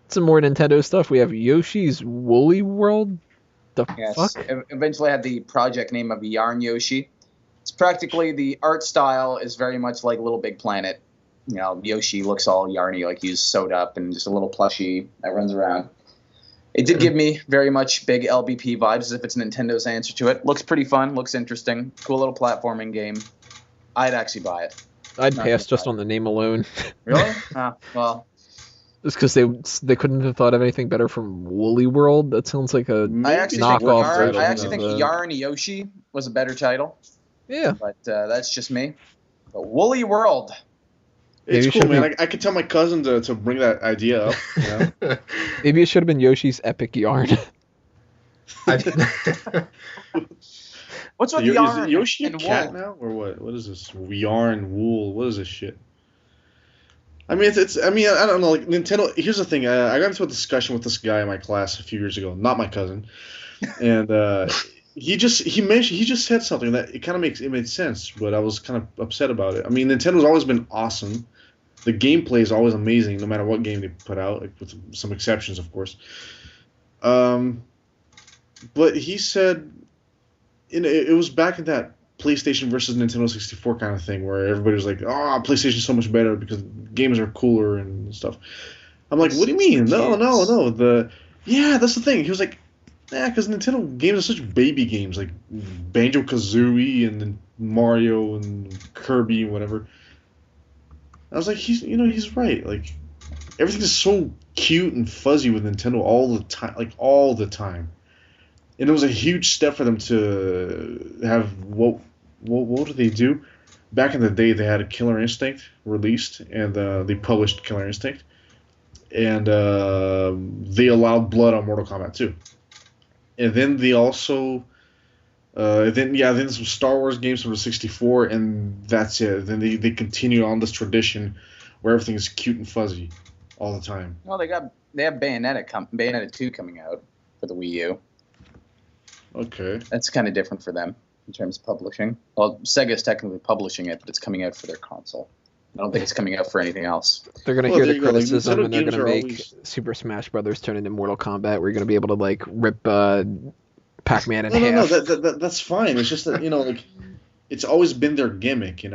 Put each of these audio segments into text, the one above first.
Some more Nintendo stuff. We have Yoshi's Woolly World. The Yes. fuck? Eventually had the project name of Yarn Yoshi. It's practically, the art style is very much like Little Big Planet. You know, Yoshi looks all yarny, like he's sewed up and just a little plushie that runs around. It did give me very much big LBP vibes, as if it's Nintendo's answer to it. Looks pretty fun, looks interesting. Cool little platforming game. I'd actually buy it. I'd Not pass gonna just lie. on the name alone. Really? Well, Just because they couldn't have thought of anything better from Woolly World. That sounds like a I actually think knockoff Yarn, title I actually of, think Yarn Yoshi was a better title, yeah. but that's just me. But Woolly World. It's Maybe cool, should man. I could tell my cousin to bring that idea up. You know? Maybe it should have been Yoshi's Epic Yarn. What's with Is yarn Yoshi a and cat wool? now, or what? What is this? Yarn, wool. What is this shit? I mean, I mean, I don't know. Like Nintendo. Here's the thing. I got into a discussion with this guy in my class a few years ago. Not my cousin, and he just said something that it made sense, but I was kind of upset about it. I mean, Nintendo's always been awesome. The gameplay is always amazing, no matter what game they put out, like, with some exceptions, of course. But he said, it was back in that PlayStation versus Nintendo 64 kind of thing, where everybody was like, "Oh, PlayStation's so much better because games are cooler and stuff." I'm like, "What do you mean? No. Yeah, that's the thing." He was like, "Yeah, because Nintendo games are such baby games, like Banjo-Kazooie and then Mario and Kirby and whatever." I was like, he's right. Like, everything is so cute and fuzzy with Nintendo all the time, like all the time. And it was a huge step for them to have what did they do? Back in the day, they had a Killer Instinct released, and they published Killer Instinct, and they allowed blood on Mortal Kombat 2. And then they also then some Star Wars games from the 64, and that's it. Then they continued on this tradition where everything is cute and fuzzy all the time. Well, they have Bayonetta 2 coming out for the Wii U. Okay. That's kind of different for them in terms of publishing. Well, Sega's technically publishing it, but it's coming out for their console. I don't think it's coming out for anything else. They're gonna Well, hear there the you go. Like, criticism, Nintendo and they're games gonna are make always- Super Smash Brothers turn into Mortal Kombat, where you're gonna be able to like rip Pac-Man in No, half. that's fine. It's just that, like, it's always been their gimmick, and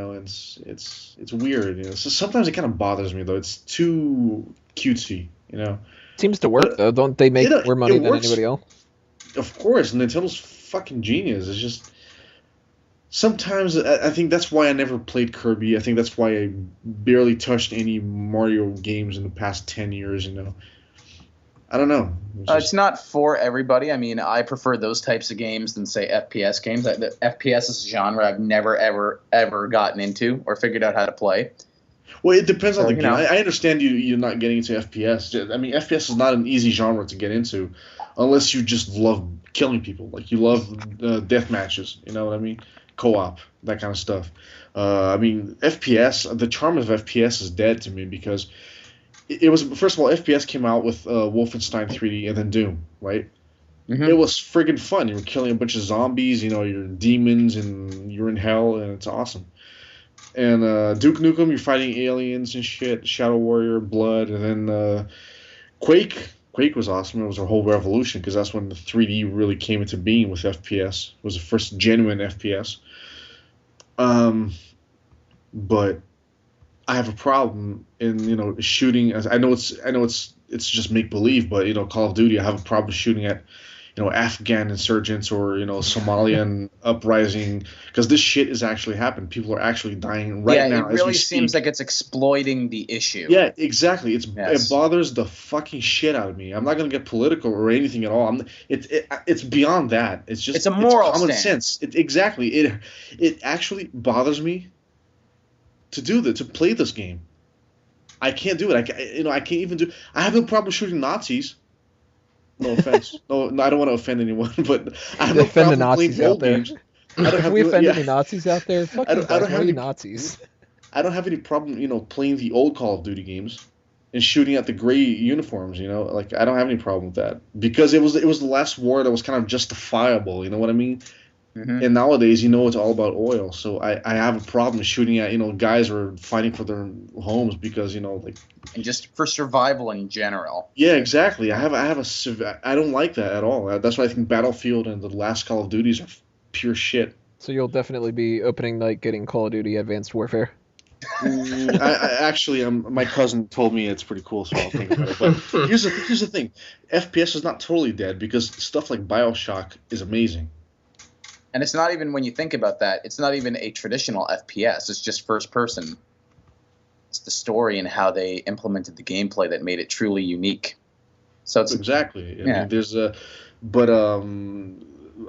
it's weird, So sometimes it kind of bothers me though. It's too cutesy, Seems to work though. Don't they make more money than works. anybody else? Of course, Nintendo's fucking genius. It's just sometimes I think that's why I never played Kirby. I think that's why I barely touched any Mario games in the past 10 years. I don't know. It's not for everybody. I mean, I prefer those types of games than, say, FPS games. The FPS is a genre I've never, ever gotten into or figured out how to play. Well, it depends on the game. know. I understand you're not getting into FPS. I mean, FPS is not an easy genre to get into unless you just love killing people. Like, you love death matches, you know what I mean? Co-op, that kind of stuff. I mean, FPS, the charm of FPS is dead to me because it was, first of all, FPS came out with Wolfenstein 3D and then Doom, right? Mm-hmm. It was friggin' fun. You were killing a bunch of zombies, you're demons and you're in hell, and it's awesome. And Duke Nukem, you're fighting aliens and shit, Shadow Warrior, Blood, and then Quake. Quake was awesome. It was a whole revolution because that's when the 3D really came into being with FPS. It was the first genuine FPS. But I have a problem in shooting. I know it's just make believe, but Call of Duty, I have a problem shooting at Afghan insurgents or Somalian uprising, because this shit is actually happening. People are actually dying right now. Yeah, it really seems like it's exploiting the issue. Yeah, exactly. It bothers the fucking shit out of me. I'm not gonna get political or anything at all. It's beyond that. It's just it's a moral common stand. sense. It actually bothers me to play this game. I can't do it. I can't even do. I have no problem shooting Nazis. No offense. No, I don't want to offend anyone, but I have no problem playing old games. If we offend any Nazis out there, fuck you guys. I don't have any Nazis. I don't have any problem, playing the old Call of Duty games and shooting at the gray uniforms. Like, I don't have any problem with that because it was the last war that was kind of justifiable. You know what I mean? Hmm. And nowadays, it's all about oil. So I have a problem shooting at, guys who are fighting for their homes because, like, And just for survival in general. yeah, exactly. I don't like that at all. That's why I think Battlefield and the last Call of Duties are pure shit. So you'll definitely be opening night getting Call of Duty Advanced Warfare. I actually, my cousin told me it's pretty cool, so I'll think about it. But here's the thing: FPS is not totally dead because stuff like BioShock is amazing. And it's not even, when you think about that, it's not even a traditional FPS. It's just first person. It's the story and how they implemented the gameplay that made it truly unique. So it's Exactly. I yeah.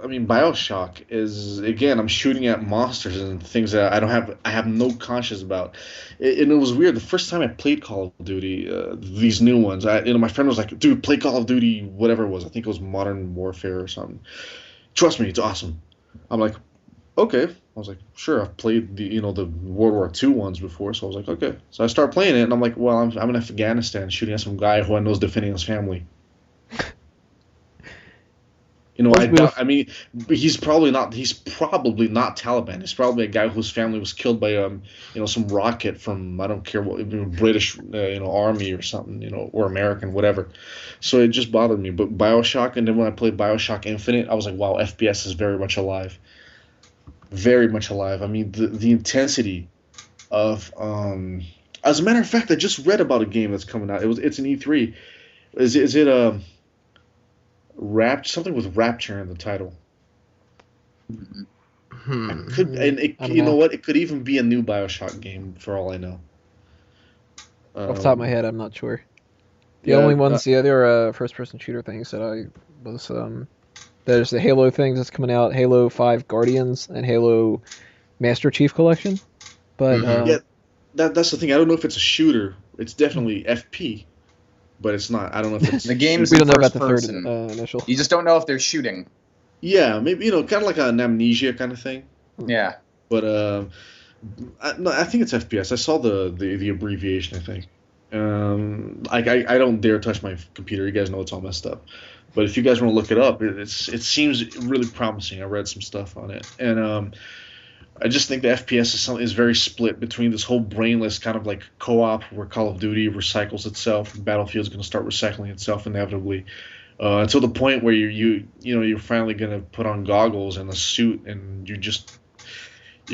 mean, BioShock is, again, I'm shooting at monsters and things that I have no conscience about. And it was weird. The first time I played Call of Duty, these new ones, my friend was like, "Dude, play Call of Duty, whatever it was. I think it was Modern Warfare or something. Trust me, it's awesome." I'm like, "Okay." I was like, "Sure, I've played the World War II ones before," so I was like, "Okay." So I start playing it, and I'm like, "Well, I'm in Afghanistan shooting at some guy who I know is defending his family." I mean, he's probably not Taliban. He's probably a guy whose family was killed by some rocket from, I don't care what, British army or something, or American, whatever. So it just bothered me. But BioShock, and then when I played BioShock Infinite, I was like, wow, FPS is very much alive. Very much alive. I mean, the intensity of as a matter of fact, I just read about a game that's coming out. It's an E3. Is it something with Rapture in the title? You know what? It could even be a new BioShock game for all I know. Off the top of my head, I'm not sure. The only ones, the other first-person shooter things that I was, there's the Halo things that's coming out, Halo 5 Guardians and Halo Master Chief Collection. But that's the thing. I don't know if it's a shooter. It's definitely FP, but it's not. I don't know if it's the game's we don't know about first the person. third initial. You just don't know if they're shooting. Yeah, maybe kind of like an Amnesia kind of thing. Yeah. But I think it's FPS. I saw the abbreviation, I think. I don't dare touch my computer. You guys know it's all messed up. But if you guys want to look it up, it seems really promising. I read some stuff on it, and I just think the FPS is very split between this whole brainless kind of like co-op where Call of Duty recycles itself, and Battlefield's going to start recycling itself inevitably, until the point where you're finally going to put on goggles and a suit, and you're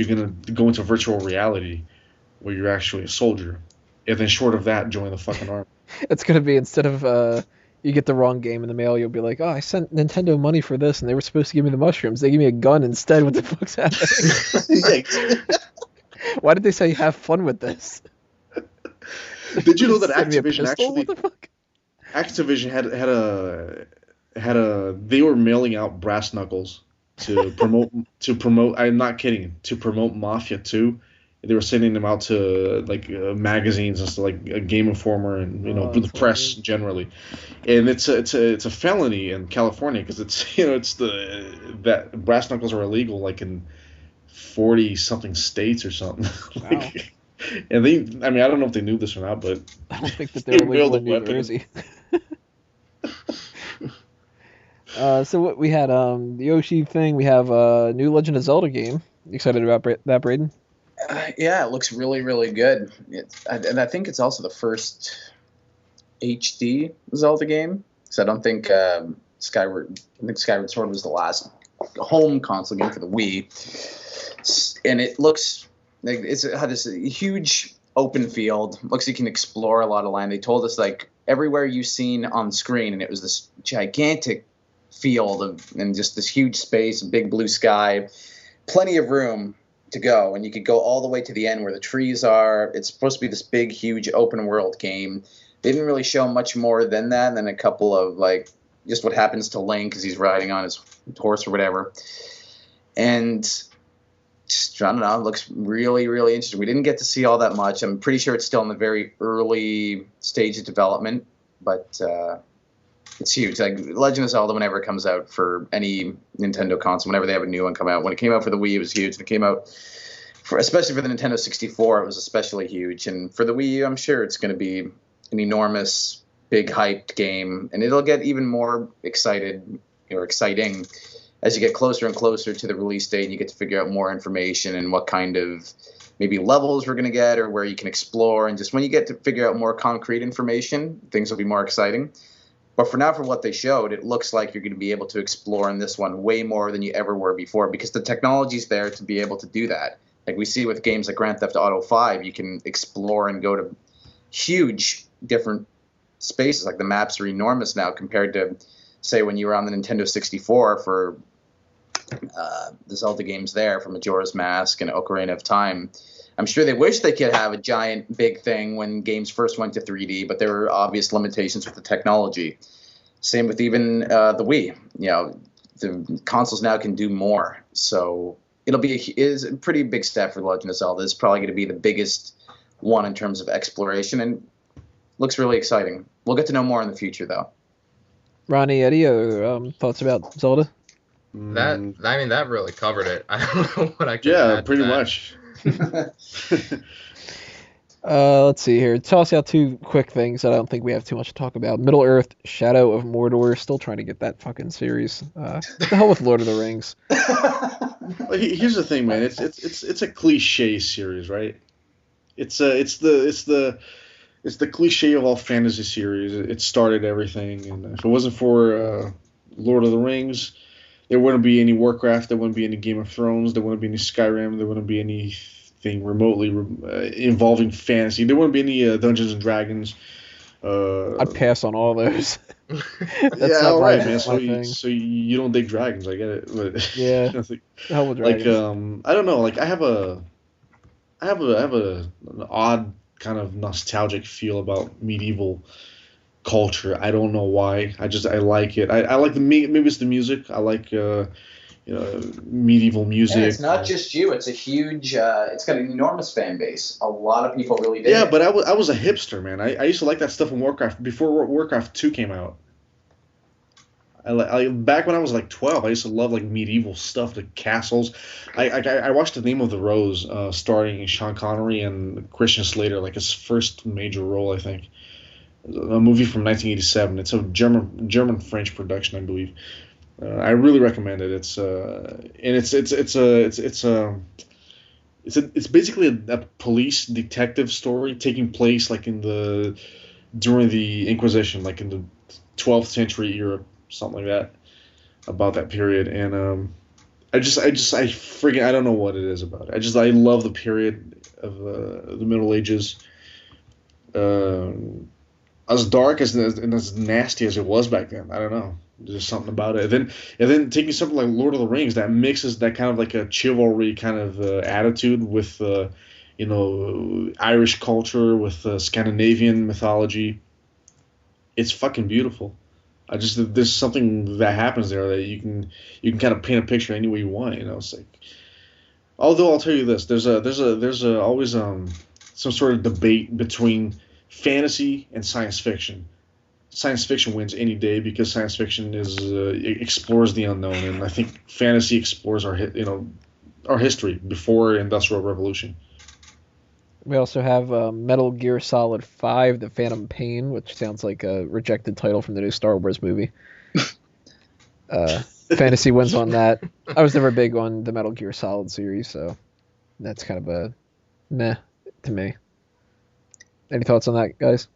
going to go into virtual reality where you're actually a soldier. And then short of that, join the fucking army. It's going to be, instead of you get the wrong game in the mail, you'll be like, oh, I sent Nintendo money for this, and they were supposed to give me the mushrooms. They gave me a gun instead. What the fuck's happening? Why did they say have fun with this? Did you know that Activision actually... What the fuck? Activision had a they were mailing out brass knuckles to promote I'm not kidding, to promote Mafia 2. They were sending them out to like magazines and stuff, like Game Informer and the press generally. And it's a felony in California because it's that brass knuckles are illegal like in 40 something states or something. Wow. And I don't know if they knew this or not, but I don't think that they're illegal in New Jersey. So what we had, the Yoshi thing. We have a new Legend of Zelda game. You excited about that, Braeden? Yeah, it looks really, really good. And I think it's also the first HD Zelda game. So I don't think Skyward Sword was the last home console game for the Wii. And it looks like it had this huge open field. Looks like you can explore a lot of land. They told us like everywhere you've seen on screen, and it was this gigantic field and just this huge space, big blue sky, plenty of room to go, and you could go all the way to the end where the trees are. It's supposed to be this big, huge open world game. They didn't really show much more than that, than a couple of like just what happens to Link as he's riding on his horse or whatever. And just, I don't know, it looks really, really interesting. We didn't get to see all that much. I'm pretty sure it's still in the very early stage of development, but it's huge. Like Legend of Zelda, whenever it comes out for any Nintendo console, whenever they have a new one come out. When it came out for the Wii, it was huge. And it came out especially for the Nintendo 64, it was especially huge. And for the Wii U, I'm sure it's going to be an enormous, big hyped game, and it'll get even more exciting as you get closer and closer to the release date, you get to figure out more information and what kind of maybe levels we're going to get or where you can explore. And just when you get to figure out more concrete information, things will be more exciting. But for now, for what they showed, it looks like you're going to be able to explore in this one way more than you ever were before, because the technology's there to be able to do that. Like we see with games like Grand Theft Auto 5, you can explore and go to huge different spaces. Like the maps are enormous now compared to, say, when you were on the Nintendo 64 for the Zelda games there, for Majora's Mask and Ocarina of Time. I'm sure they wish they could have a giant big thing when games first went to 3D, but there were obvious limitations with the technology. Same with even the Wii. The consoles now can do more. So is a pretty big step for The Legend of Zelda. It's probably going to be the biggest one in terms of exploration, and looks really exciting. We'll get to know more in the future, though. Ronnie, Eddie, thoughts about Zelda? That really covered it. I don't know what I can add. Yeah, pretty much. Let's see here. Toss out two quick things that I don't think we have too much to talk about. Middle Earth, Shadow of Mordor. Still trying to get that fucking series. The hell with Lord of the Rings. Here's the thing, man. It's a cliche series, right? It's the cliche of all fantasy series. It started everything, and if it wasn't for Lord of the Rings, there wouldn't be any Warcraft, there wouldn't be any Game of Thrones, there wouldn't be any Skyrim, there wouldn't be anything remotely involving fantasy. There wouldn't be any Dungeons and Dragons. I'd pass on all those. That's all right, man. So you don't dig dragons, I get it. But yeah, hell with dragons. I don't know. Like I have an odd kind of nostalgic feel about medieval culture. I don't know why. I like it. I like maybe it's the music. I like medieval music. Yeah, it's not just you. It's a huge. It's got an enormous fan base. A lot of people really dig it. But I was a hipster, man. I used to like that stuff in Warcraft before Warcraft 2 came out. Back when I was like 12, I used to love like medieval stuff, the castles. I watched The Name of the Rose, starring Sean Connery and Christian Slater, like his first major role, I think. A movie from 1987. It's a German-French production, I believe. I really recommend it. It's basically a police detective story taking place like during the Inquisition, like in the 12th century Europe, something like that, about that period. And I don't know what it is about it. I love the period of the Middle Ages. As dark and as nasty as it was back then. I don't know. There's something about it. And then taking something like Lord of the Rings that mixes that kind of like a chivalry kind of attitude with Irish culture, with Scandinavian mythology. It's fucking beautiful. There's something that happens there that you can kind of paint a picture any way you want. It's like. Although I'll tell you this, there's always some sort of debate between fantasy and science fiction. Science fiction wins any day because science fiction explores the unknown, and I think fantasy explores our history before Industrial Revolution. We also have Metal Gear Solid 5: The Phantom Pain, which sounds like a rejected title from the new Star Wars movie. Fantasy wins on that. I was never big on the Metal Gear Solid series, so that's kind of a meh to me. Any thoughts on that, guys?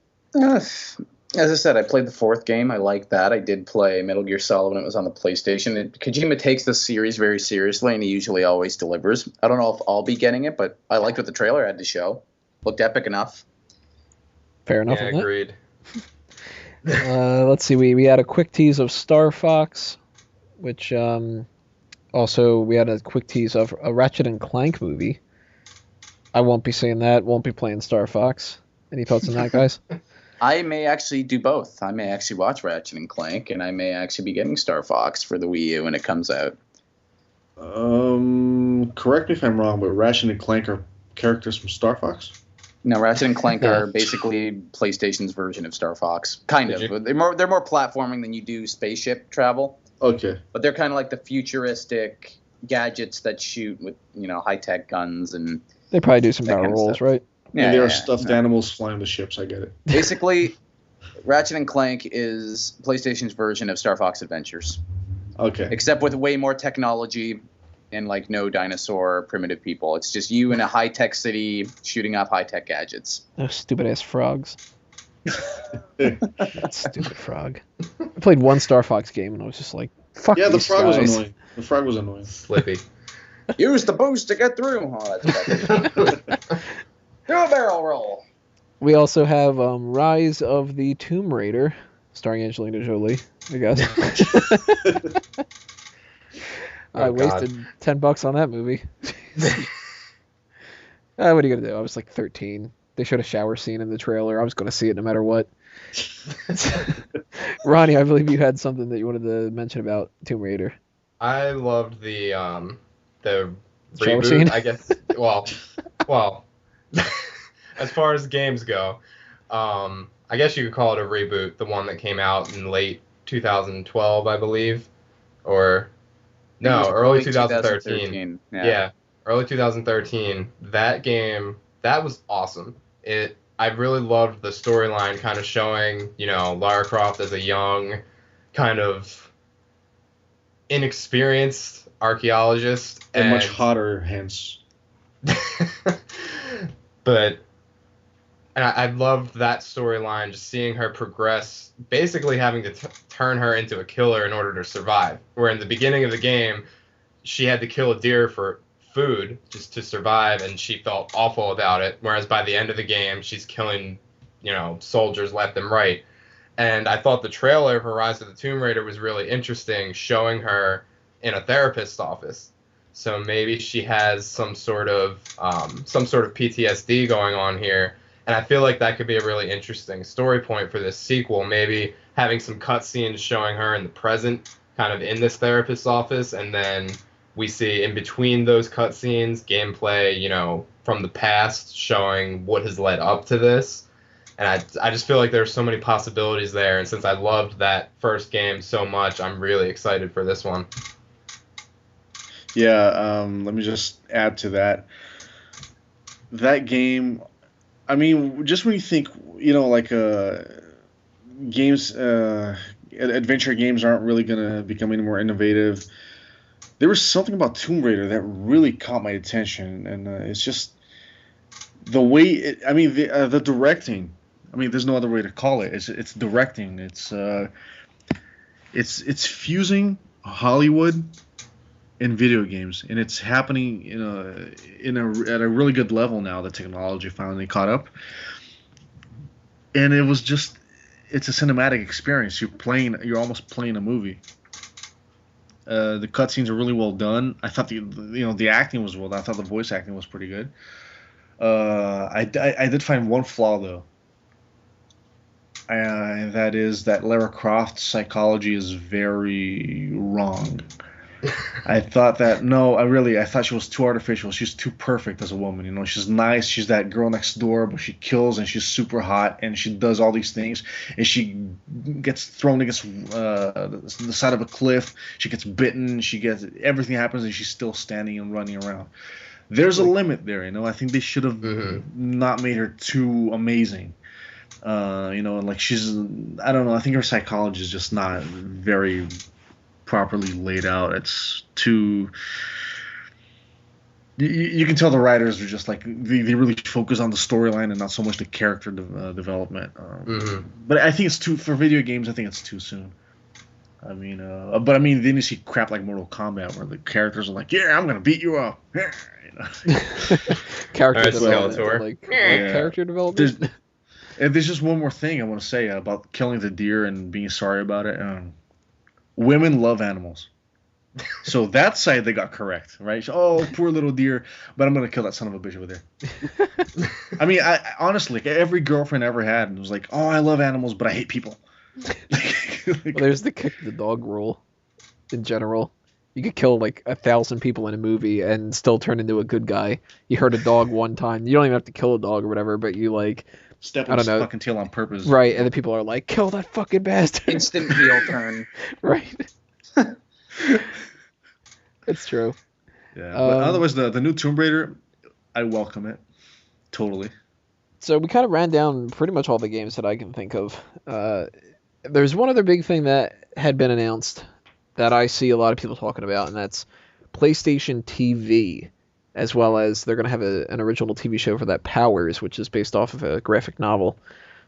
As I said, I played the fourth game. I liked that. I did play Metal Gear Solid when it was on the PlayStation. Kojima takes this series very seriously, and he usually always delivers. I don't know if I'll be getting it, but I liked what the trailer had to show. Looked epic enough. Fair enough. Yeah, agreed. Let's see. We had a quick tease of Star Fox, which also we had a quick tease of a Ratchet and Clank movie. I won't be seeing that. Won't be playing Star Fox. Any thoughts on that, guys? I may actually do both. I may actually watch Ratchet and Clank, and I may actually be getting Star Fox for the Wii U when it comes out. Correct me if I'm wrong, but Ratchet and Clank are characters from Star Fox? No, Ratchet and Clank are basically PlayStation's version of Star Fox. Kind of. They're more platforming than you do spaceship travel. Okay. But they're kind of like the futuristic gadgets that shoot with, high-tech guns and... They probably do some barrel rolls, right? Yeah, there are stuffed animals flying the ships. I get it. Basically, Ratchet and Clank is PlayStation's version of Star Fox Adventures. Okay. Except with way more technology and like no dinosaur or primitive people. It's just you in a high-tech city shooting off high-tech gadgets. Those stupid ass frogs. That stupid frog. I played one Star Fox game and I was just like, fuck Yeah, the these frog was guys. annoying. The frog was annoying. Slippy. Use the boost to get through. Oh, that's better. Do a barrel roll. We also have Rise of the Tomb Raider, starring Angelina Jolie, I guess. I wasted $10 on that movie. What are you gonna do? I was like 13. They showed a shower scene in the trailer. I was gonna see it no matter what. Ronnie, I believe you had something that you wanted to mention about Tomb Raider. I loved the Shower reboot, scene? I guess. Well, as far as games go, I guess you could call it a reboot. The one that came out in late 2012, I believe, or no, early 2013. Yeah, early 2013. That game, that was awesome. I really loved the storyline, kind of showing, Lara Croft as a young, kind of inexperienced archaeologist, and much hotter, hence. But I loved that storyline, just seeing her progress, basically having to turn her into a killer in order to survive. Where in the beginning of the game, she had to kill a deer for food just to survive, and she felt awful about it. Whereas by the end of the game, she's killing, soldiers left and right. And I thought the trailer for Rise of the Tomb Raider was really interesting, showing her in a therapist's office. So maybe she has some sort of PTSD going on here. And I feel like that could be a really interesting story point for this sequel. Maybe having some cutscenes showing her in the present, kind of in this therapist's office, and then we see in between those cutscenes gameplay, from the past, showing what has led up to this. And I just feel like there's so many possibilities there. And since I loved that first game so much, I'm really excited for this one. Yeah, let me just add to that. That game, I mean, just when you think, games, adventure games aren't really going to become any more innovative, there was something about Tomb Raider that really caught my attention. And it's just the way, the directing. I mean, there's no other way to call it. It's directing. It's fusing Hollywood and video games, and it's happening at a really good level now. The technology finally caught up, and it's a cinematic experience. You're almost playing a movie. The cutscenes are really well done. I thought the acting was well done. I thought the voice acting was pretty good. I did find one flaw though. And that is that Lara Croft's psychology is very wrong. I thought she was too artificial. She's too perfect as a woman. She's nice. She's that girl next door, but she kills and she's super hot and she does all these things. And she gets thrown against the side of a cliff. She gets bitten. Everything happens and she's still standing and running around. There's a limit there. I think they should have not made her too amazing. And she's, I don't know, I think her psychology is just not very properly laid out. It's too, you can tell the writers are just they really focus on the storyline and not so much the character development. But I think for video games, I think it's too soon. But then you see crap like Mortal Kombat where the characters are like, yeah, I'm gonna beat you up. Character development. Character development. And there's just one more thing I want to say about killing the deer and being sorry about it. Women love animals. So that side they got correct, right? Oh, poor little deer, but I'm going to kill that son of a bitch over there. I honestly, every girlfriend I ever had was like, oh, I love animals, but I hate people. Well, there's the kick the dog rule in general. You could kill 1,000 people in a movie and still turn into a good guy. You hurt a dog one time. You don't even have to kill a dog or whatever, but you step on his fucking tail on purpose. Right, and the people are like, kill that fucking bastard. Instant heel turn. Right. It's true. Yeah, but otherwise, the new Tomb Raider, I welcome it. Totally. So we kind of ran down pretty much all the games that I can think of. There's one other big thing that had been announced that I see a lot of people talking about, and that's PlayStation TV, as well as they're going to have an original TV show for that, Powers, which is based off of a graphic novel.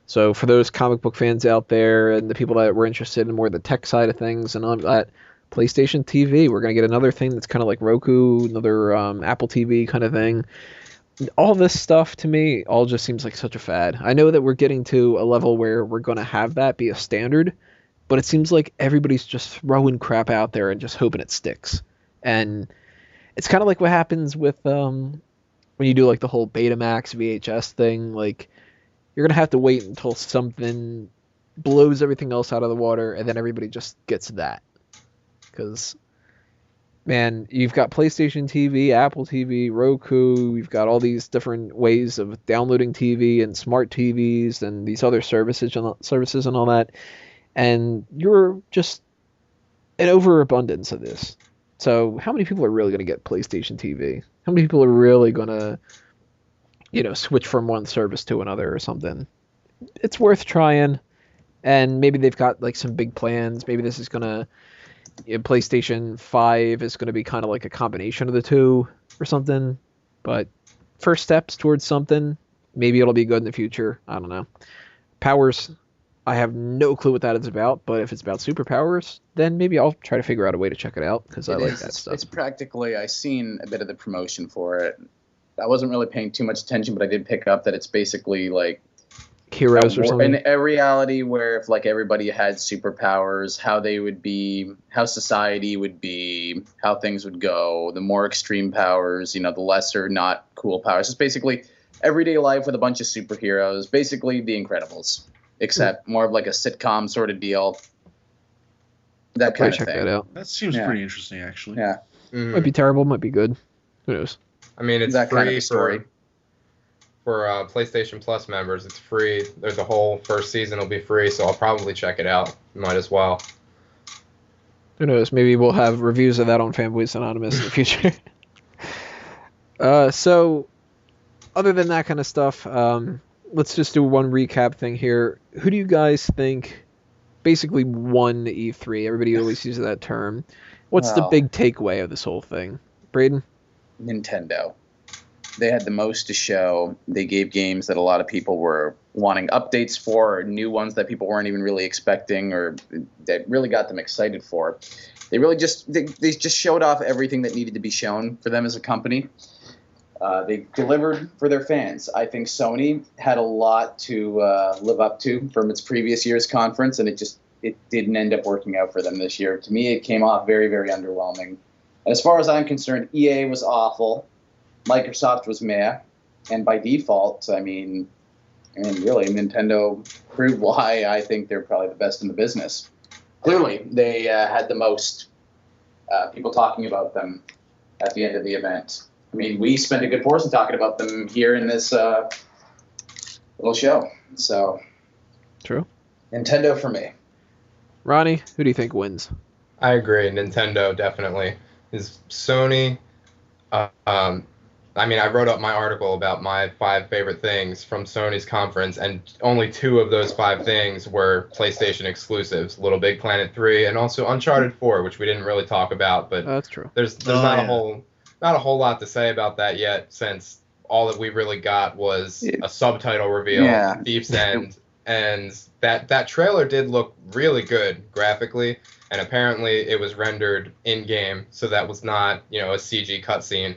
So for those comic book fans out there and the people that were interested in more the tech side of things and all that, PlayStation TV, we're going to get another thing that's kind of like Roku, another Apple TV kind of thing. All this stuff to me all just seems like such a fad. I know that we're getting to a level where we're going to have that be a standard, but it seems like everybody's just throwing crap out there and just hoping it sticks. And it's kind of like what happens with when you do like the whole Betamax VHS thing. Like, you're going to have to wait until something blows everything else out of the water, and then everybody just gets that. Because, man, you've got PlayStation TV, Apple TV, Roku, you've got all these different ways of downloading TV and smart TVs and these other services and all that. And you're just an overabundance of this. So how many people are really going to get PlayStation TV? How many people are really going to, switch from one service to another or something? It's worth trying. And maybe they've got like some big plans. Maybe this is going to, PlayStation 5 is going to be kind of like a combination of the two or something. But first steps towards something. Maybe it'll be good in the future. I don't know. Powers, I have no clue what that is about, but if it's about superpowers, then maybe I'll try to figure out a way to check it out, because I like that stuff. It's practically, I seen a bit of the promotion for it. I wasn't really paying too much attention, but I did pick up that it's basically like Heroes or something. In a reality where if like everybody had superpowers, how they would be, how society would be, how things would go, the more extreme powers, the lesser not cool powers. It's basically everyday life with a bunch of superheroes, basically The Incredibles. Except more of like a sitcom sort of deal. That kind of thing. That out. That seems pretty interesting, actually. Yeah. Mm-hmm. Might be terrible, might be good. Who knows? I mean, it's that free kind of story. for PlayStation Plus members. It's free. There's a whole first season will be free, so I'll probably check it out. Might as well. Who knows? Maybe we'll have reviews of that on Fanboys Anonymous in the future. So, other than that kind of stuff, let's just do one recap thing here. Who do you guys think basically won E3? Everybody always uses that term. What's the big takeaway of this whole thing? Braeden? Nintendo. They had the most to show. They gave games that a lot of people were wanting updates for, or new ones that people weren't even really expecting, or that really got them excited for. They really just showed off everything that needed to be shown for them as a company. They delivered for their fans. I think Sony had a lot to live up to from its previous year's conference, and it didn't end up working out for them this year. To me, it came off very, very underwhelming. And as far as I'm concerned, EA was awful. Microsoft was meh. And by default, I mean, really, Nintendo proved why I think they're probably the best in the business. Clearly, they had the most people talking about them at the end of the event. I mean, we spent a good portion talking about them here in this little show. So, true. Nintendo for me. Ronnie, who do you think wins? I agree. Nintendo definitely is. Sony. I mean, I wrote up my article about my 5 favorite things from Sony's conference, and only 2 of those 5 things were PlayStation exclusives: Little Big Planet 3 and also Uncharted 4, which we didn't really talk about. But that's true. There's not a whole lot to say about that yet, since all that we really got was a subtitle reveal, Thief's End, and that trailer did look really good graphically, and apparently it was rendered in-game, so that was not, a CG cutscene.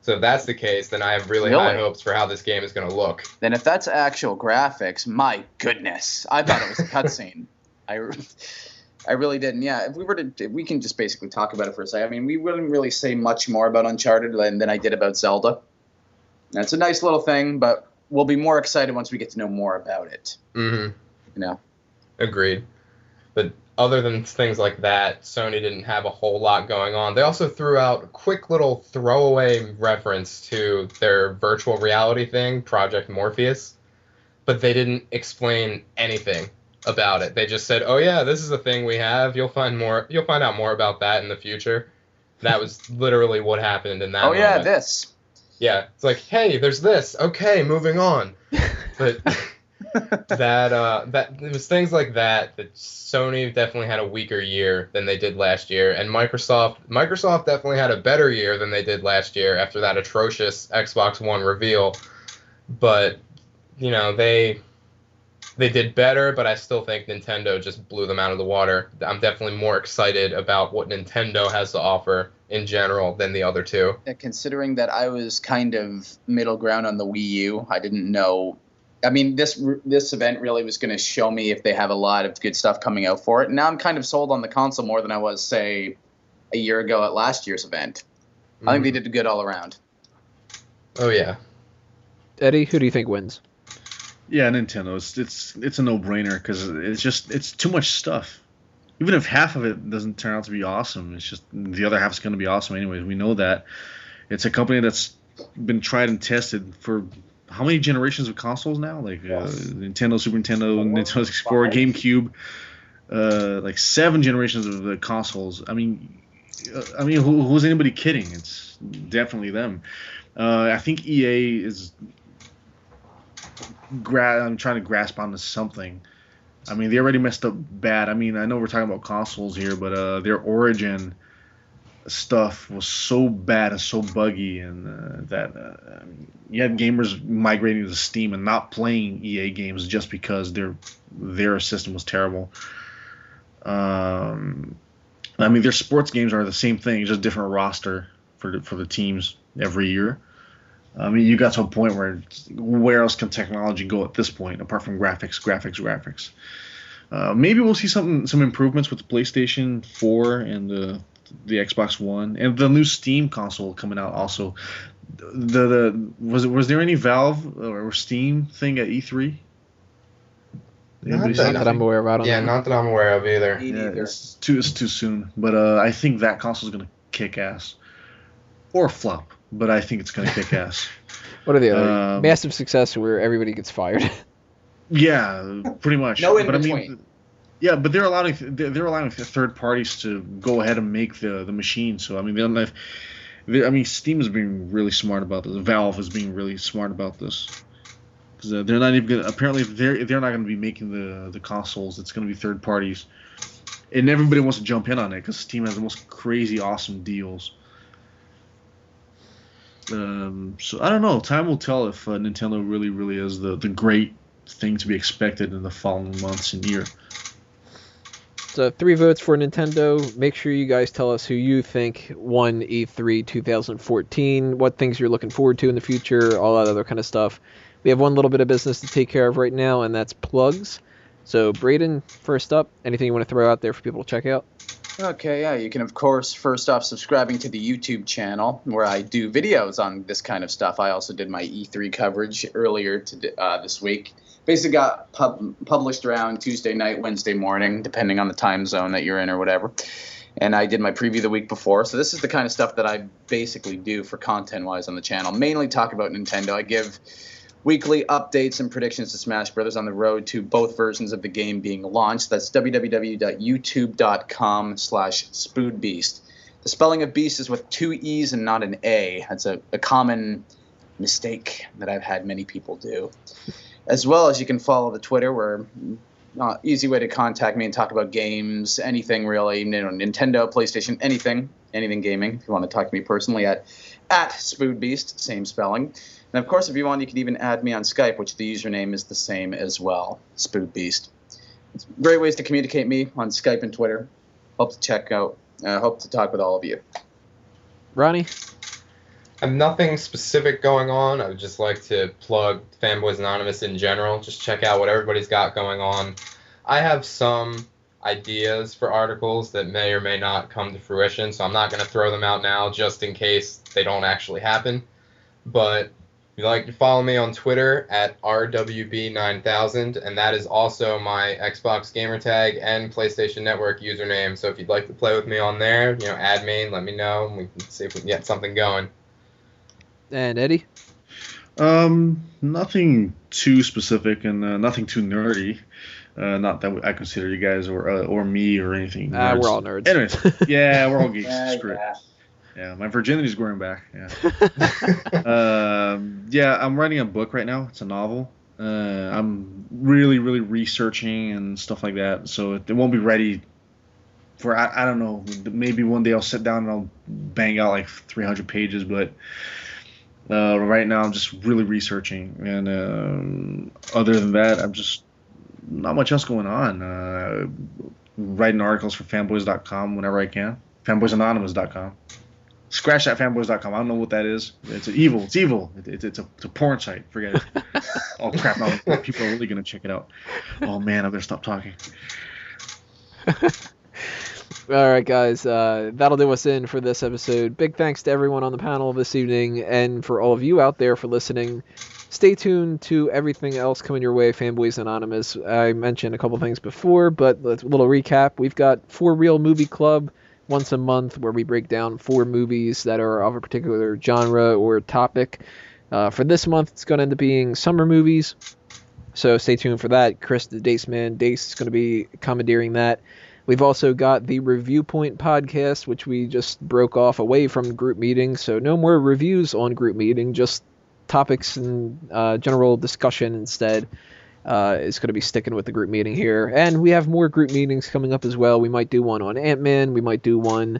So if that's the case, then I have really high hopes for how this game is going to look. Then if that's actual graphics, my goodness, I thought it was a cutscene. I really didn't. Yeah, if we can just basically talk about it for a second. I mean, we wouldn't really say much more about Uncharted than I did about Zelda. And it's a nice little thing, but we'll be more excited once we get to know more about it. Mm-hmm. Agreed. But other than things like that, Sony didn't have a whole lot going on. They also threw out a quick little throwaway reference to their virtual reality thing, Project Morpheus, but they didn't explain anything about it. They just said, "Oh yeah, this is a thing we have. You'll find out more about that in the future." That was literally what happened in that moment. This. Yeah, it's like, "Hey, there's this. Okay, moving on." But that it was things like that Sony definitely had a weaker year than they did last year, and Microsoft definitely had a better year than they did last year after that atrocious Xbox One reveal. But they did better, but I still think Nintendo just blew them out of the water. I'm definitely more excited about what Nintendo has to offer in general than the other two. Considering that I was kind of middle ground on the Wii U, I didn't know. I mean, this event really was going to show me if they have a lot of good stuff coming out for it. And now I'm kind of sold on the console more than I was, say, a year ago at last year's event. I think they did good all around. Oh, yeah. Eddie, who do you think wins? Yeah, Nintendo. It's a no-brainer because it's too much stuff. Even if half of it doesn't turn out to be awesome, it's just the other half is going to be awesome anyways. We know that. It's a company that's been tried and tested for how many generations of consoles now? Like Nintendo, Super Nintendo, Nintendo 64, GameCube, like 7 generations of the consoles. I mean, who's anybody kidding? It's definitely them. I think EA is I'm trying to grasp onto something. I mean, they already messed up bad. I mean, I know we're talking about consoles here, but their Origin stuff was so bad and so buggy, and that you had gamers migrating to Steam and not playing EA games just because their system was terrible. I mean, their sports games are the same thing, just different roster for the teams every year. I mean, you got to a point where else can technology go at this point apart from graphics? Maybe we'll see some improvements with the PlayStation 4 and the Xbox One and the new Steam console coming out. Also, was there any Valve or Steam thing at E3? Not that I'm aware of. I don't know. Not that I'm aware of either. Either. It's too soon. But I think that console is gonna kick ass or flop. But I think it's going to kick ass. What are the other? Massive success where everybody gets fired. Yeah, pretty much. No in between. But they're allowing third parties to go ahead and make the machine. So I mean, Steam is being really smart about this. Valve is being really smart about this because they're not even gonna, apparently they're not going to be making the consoles. It's going to be third parties, and everybody wants to jump in on it because Steam has the most crazy awesome deals. So I don't know. Time will tell if Nintendo really is the great thing to be expected in the following months and year. So 3 votes for Nintendo. Make sure you guys tell us who you think won E3 2014, what things you're looking forward to in the future, all that other kind of stuff. We have one little bit of business to take care of right now, and that's plugs. So Braeden, first up, anything you want to throw out there for people to check out? Okay, yeah, you can, of course, first off, subscribing to the YouTube channel where I do videos on this kind of stuff. I also did my E3 coverage earlier this week. Basically got published around Tuesday night, Wednesday morning, depending on the time zone that you're in or whatever. And I did my preview the week before. So this is the kind of stuff that I basically do for content-wise on the channel. Mainly talk about Nintendo. I give weekly updates and predictions to Smash Brothers on the road to both versions of the game being launched. That's www.youtube.com/spoodbeast. The spelling of beast is with 2 E's and not an A. That's a common mistake that I've had many people do. As well as you can follow the Twitter where easy way to contact me and talk about games, anything really, Nintendo, PlayStation, anything gaming. If you want to talk to me personally at spoodbeast, same spelling. And of course, if you want, you can even add me on Skype, which the username is the same as well, Spoodbeast. It's great ways to communicate me on Skype and Twitter. Hope to talk with all of you. Ronnie? I have nothing specific going on. I would just like to plug Fanboys Anonymous in general. Just check out what everybody's got going on. I have some ideas for articles that may or may not come to fruition, so I'm not going to throw them out now just in case they don't actually happen. But if you'd like to follow me on Twitter at RWB9000, and that is also my Xbox gamertag and PlayStation Network username. So if you'd like to play with me on there, add me and let me know, and we can see if we can get something going. And Eddie? Nothing too specific and nothing too nerdy. Not that I consider you guys or me or anything. We're all nerds. Anyways, yeah, we're all geeks. Screw it. Yeah. Yeah, my virginity's growing back. Yeah. I'm writing a book right now. It's a novel. I'm really, really researching and stuff like that, so it won't be ready for, I don't know, maybe one day I'll sit down and I'll bang out like 300 pages, but right now I'm just really researching, and other than that, I'm just not much else going on. Writing articles for fanboys.com whenever I can. Fanboysanonymous.com. Scratch that fanboys.com. I don't know what that is. It's evil. It's evil. It's a porn site. Forget it. Oh crap! Now people are really gonna check it out. Oh man, I better stop talking. All right, guys. That'll do us in for this episode. Big thanks to everyone on the panel this evening, and for all of you out there for listening. Stay tuned to everything else coming your way, Fanboys Anonymous. I mentioned a couple things before, but a little recap. We've got 4 Real Movie Club once a month where we break down 4 movies that are of a particular genre or topic. For this month, it's going to end up being summer movies, so stay tuned for that. Chris, the Dace Man, Dace is going to be commandeering that. We've also got the Review Point podcast, which we just broke off away from group meetings, so no more reviews on group meeting, just topics and general discussion instead. Is going to be sticking with the group meeting here. And we have more group meetings coming up as well. We might do one on Ant-Man. We might do one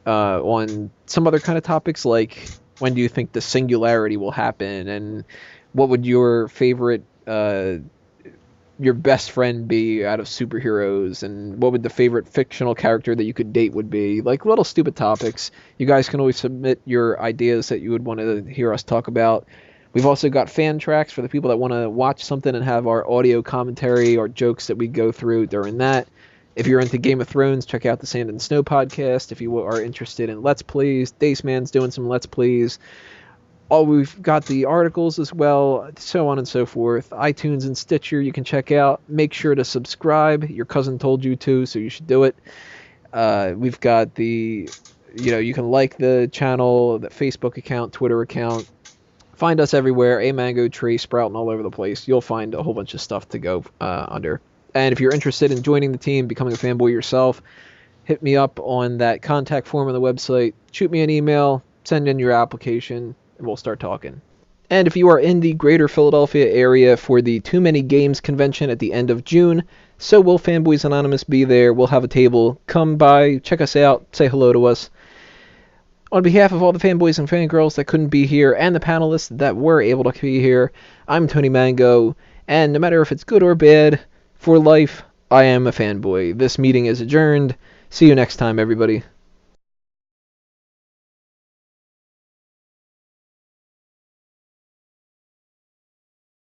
on some other kind of topics, like when do you think the singularity will happen, and what would your favorite, your best friend be out of superheroes, and what would the favorite fictional character that you could date would be. Like little stupid topics. You guys can always submit your ideas that you would want to hear us talk about. We've also got fan tracks for the people that want to watch something and have our audio commentary or jokes that we go through during that. If you're into Game of Thrones, check out the Sand and Snow podcast. If you are interested in Let's Plays, Dace Man's doing some Let's Plays. We've got the articles as well, so on and so forth. iTunes and Stitcher you can check out. Make sure to subscribe. Your cousin told you to, so you should do it. We've got you can like the channel, the Facebook account, Twitter account. Find us everywhere, a mango tree sprouting all over the place. You'll find a whole bunch of stuff to go under. And if you're interested in joining the team, becoming a fanboy yourself, hit me up on that contact form on the website. Shoot me an email, send in your application, and we'll start talking. And if you are in the greater Philadelphia area for the Too Many Games convention at the end of June, so will Fanboys Anonymous be there. We'll have a table. Come by, check us out, say hello to us. On behalf of all the fanboys and fangirls that couldn't be here, and the panelists that were able to be here, I'm Tony Mango, and no matter if it's good or bad, for life, I am a fanboy. This meeting is adjourned. See you next time, everybody.